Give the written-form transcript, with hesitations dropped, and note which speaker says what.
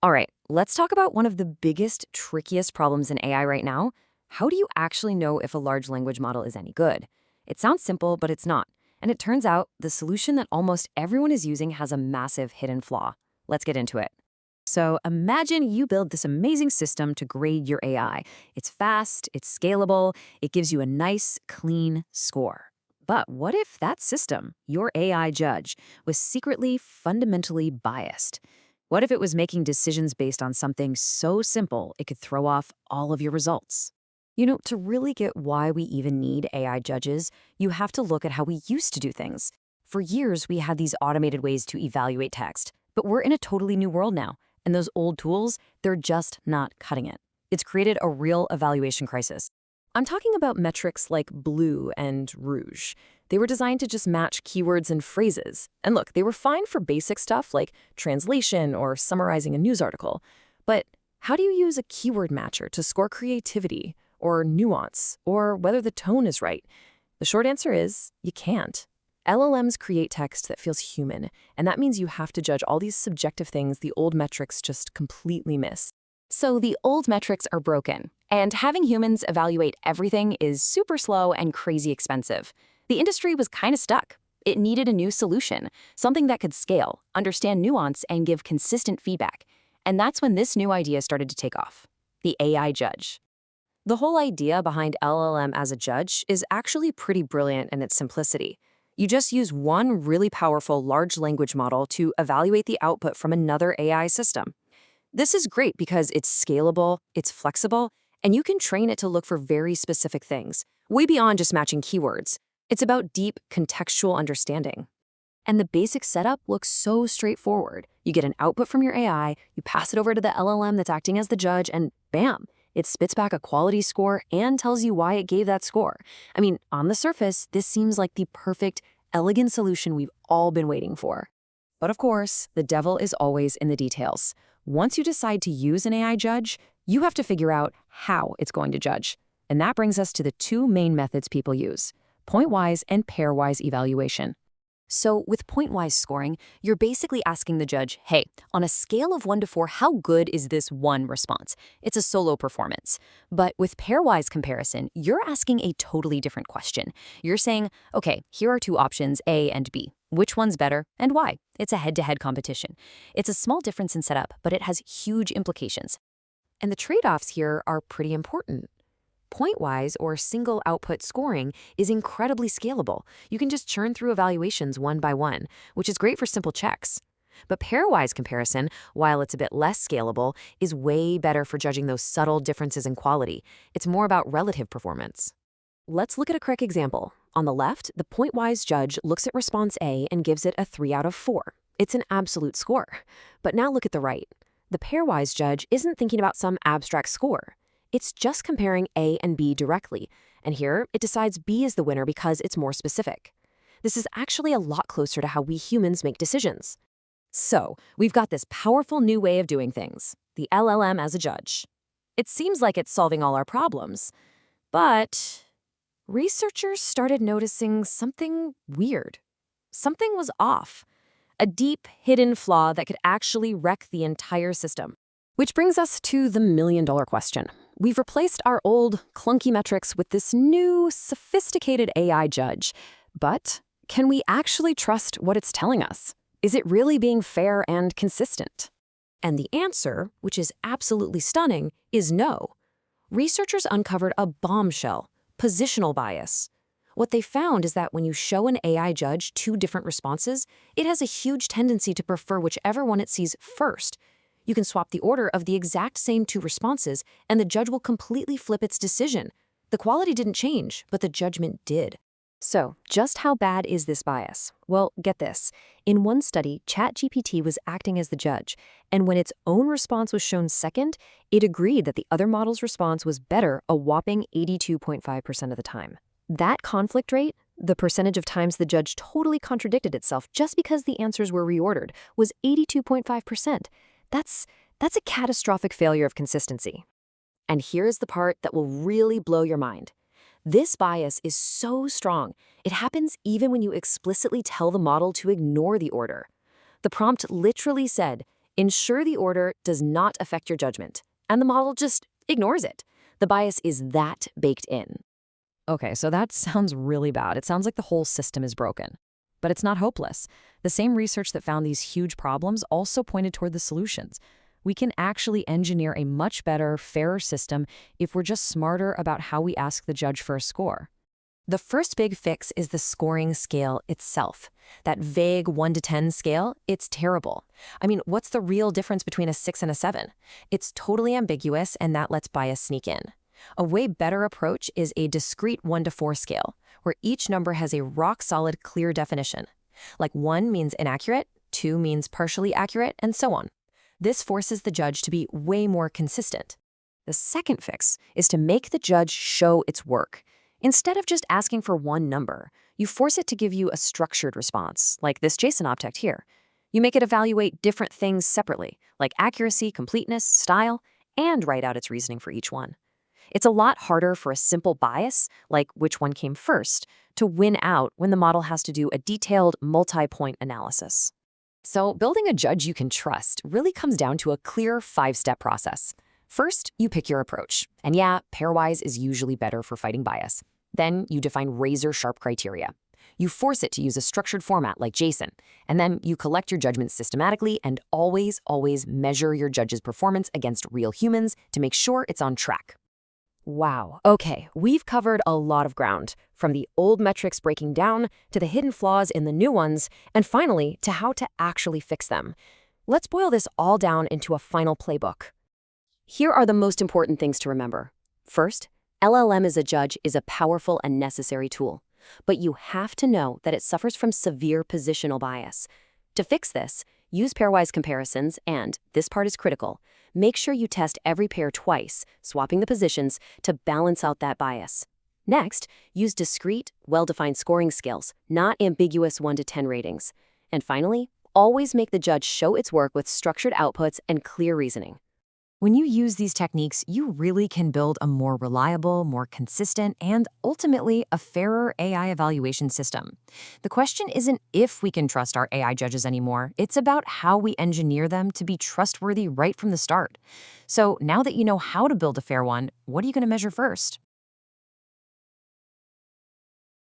Speaker 1: All right, let's talk about one of the biggest, trickiest problems in AI right now. How do you actually know if a large language model is any good? It sounds simple, but it's not. And it turns out the solution that almost everyone is using has a massive hidden flaw. Let's get into it. So imagine you build this amazing system to grade your AI. It's fast, it's scalable, it gives you a nice, clean score. But what if that system, your AI judge, was secretly fundamentally biased? What if it was making decisions based on something so simple it could throw off all of your results? To really get why we even need AI judges, you have to look at how we used to do things. For years, we had these automated ways to evaluate text, but we're in a totally new world now, and those old tools, they're just not cutting it. It's created a real evaluation crisis. I'm talking about metrics like blue and rouge. They were designed to just match keywords and phrases. And look, they were fine for basic stuff like translation or summarizing a news article. But how do you use a keyword matcher to score creativity or nuance or whether the tone is right? The short answer is you can't. LLMs create text that feels human, and that means you have to judge all these subjective things the old metrics just completely miss. So the old metrics are broken, and having humans evaluate everything is super slow and crazy expensive. The industry was kind of stuck. It needed a new solution, something that could scale, understand nuance, and give consistent feedback. And that's when this new idea started to take off: the AI judge. The whole idea behind LLM-as-a-Judge is actually pretty brilliant in its simplicity. You just use one really powerful large language model to evaluate the output from another AI system. This is great because it's scalable, it's flexible, and you can train it to look for very specific things, way beyond just matching keywords. It's about deep, contextual understanding. And the basic setup looks so straightforward. You get an output from your AI, you pass it over to the LLM that's acting as the judge, and bam, it spits back a quality score and tells you why it gave that score. I mean, on the surface, this seems like the perfect, elegant solution we've all been waiting for. But of course, the devil is always in the details. Once you decide to use an AI judge, you have to figure out how it's going to judge. And that brings us to the two main methods people use: point-wise and pairwise evaluation. So with point-wise scoring, you're basically asking the judge, hey, on a scale of 1 to 4, how good is this one response? It's a solo performance. But with pairwise comparison, you're asking a totally different question. You're saying, okay, here are two options, A and B. Which one's better and why? It's a head-to-head competition. It's a small difference in setup, but it has huge implications. And the trade-offs here are pretty important. Point-wise, or single output scoring, is incredibly scalable. You can just churn through evaluations one by one, which is great for simple checks. But pairwise comparison, while it's a bit less scalable, is way better for judging those subtle differences in quality. It's more about relative performance. Let's look at a quick example. On the left, the point-wise judge looks at response A and gives it a 3 out of 4. It's an absolute score. But now look at the right. The pairwise judge isn't thinking about some abstract score. It's just comparing A and B directly, and here it decides B is the winner because it's more specific. This is actually a lot closer to how we humans make decisions. So, we've got this powerful new way of doing things, the LLM as a judge. It seems like it's solving all our problems, but researchers started noticing something weird. Something was off. A deep, hidden flaw that could actually wreck the entire system. Which brings us to the million-dollar question. We've replaced our old, clunky metrics with this new, sophisticated AI judge. But can we actually trust what it's telling us? Is it really being fair and consistent? And the answer, which is absolutely stunning, is no. Researchers uncovered a bombshell: positional bias. What they found is that when you show an AI judge two different responses, it has a huge tendency to prefer whichever one it sees first. You can swap the order of the exact same two responses, and the judge will completely flip its decision. The quality didn't change, but the judgment did. So, just how bad is this bias? Well, get this. In one study, ChatGPT was acting as the judge, and when its own response was shown second, it agreed that the other model's response was better a whopping 82.5% of the time. That conflict rate, the percentage of times the judge totally contradicted itself just because the answers were reordered, was 82.5%. That's a catastrophic failure of consistency. And here's the part that will really blow your mind. This bias is so strong, it happens even when you explicitly tell the model to ignore the order. The prompt literally said, Ensure the order does not affect your judgment, and the model just ignores it. The bias is that baked in. Okay, so that sounds really bad. It sounds like the whole system is broken. But it's not hopeless. The same research that found these huge problems also pointed toward the solutions. We can actually engineer a much better, fairer system if we're just smarter about how we ask the judge for a score. The first big fix is the scoring scale itself. That vague 1 to 10 scale, it's terrible. I mean, what's the real difference between a 6 and a 7? It's totally ambiguous, and that lets bias sneak in. A way better approach is a discrete 1 to 4 scale, where each number has a rock-solid, clear definition. Like 1 means inaccurate, 2 means partially accurate, and so on. This forces the judge to be way more consistent. The second fix is to make the judge show its work. Instead of just asking for one number, you force it to give you a structured response, like this JSON object here. You make it evaluate different things separately, like accuracy, completeness, style, and write out its reasoning for each one. It's a lot harder for a simple bias, like which one came first, to win out when the model has to do a detailed multi-point analysis. So building a judge you can trust really comes down to a clear 5-step process. First, you pick your approach. And yeah, pairwise is usually better for fighting bias. Then you define razor-sharp criteria. You force it to use a structured format like JSON. And then you collect your judgments systematically and always measure your judge's performance against real humans to make sure it's on track. Wow, okay, we've covered a lot of ground, from the old metrics breaking down to the hidden flaws in the new ones, and finally to how to actually fix them. Let's boil this all down into a final playbook. Here are the most important things to remember. First, LLM-as-a-Judge is a powerful and necessary tool, but you have to know that it suffers from severe positional bias. To fix this, use pairwise comparisons and, this part is critical, make sure you test every pair twice, swapping the positions to balance out that bias. Next, use discrete, well-defined scoring scales, not ambiguous 1 to 10 ratings. And finally, always make the judge show its work with structured outputs and clear reasoning. When you use these techniques, you really can build a more reliable, more consistent, and ultimately a fairer AI evaluation system. The question isn't if we can trust our AI judges anymore, it's about how we engineer them to be trustworthy right from the start. So now that you know how to build a fair one, what are you going to measure first?